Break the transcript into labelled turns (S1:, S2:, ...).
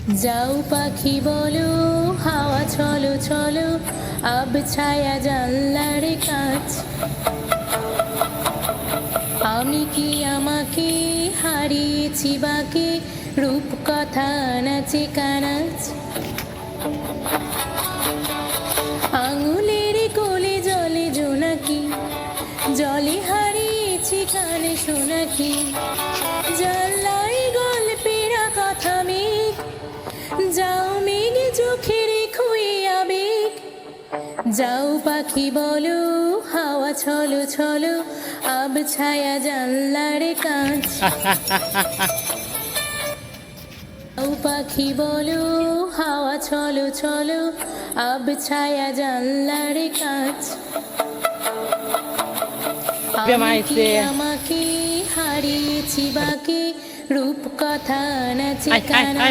S1: যাও পাখি বলো হাওয়া চলো চলো আব ছায়া জানলার কাছ আমি কি আমাকে হারিয়েছি বাকে রূপ কথা নাচে কানাচ আঙুলের কোলে জলে জোনাকি জলে হারিয়েছি কানে শোনাকি জানলাই গল্পের কথা মেঘ যাও মেঘ চোখে রেখো এই আবেগ যাও পাখি বলো হাওয়া চলো চলো আব ছায়া জানলার কাছ যাও পাখি বলো হাওয়া চলো চলো আব ছায়া জানলার কাছ আমি কি আমাকে হারিয়েছি বাকে রূপ কথা নাচে কানা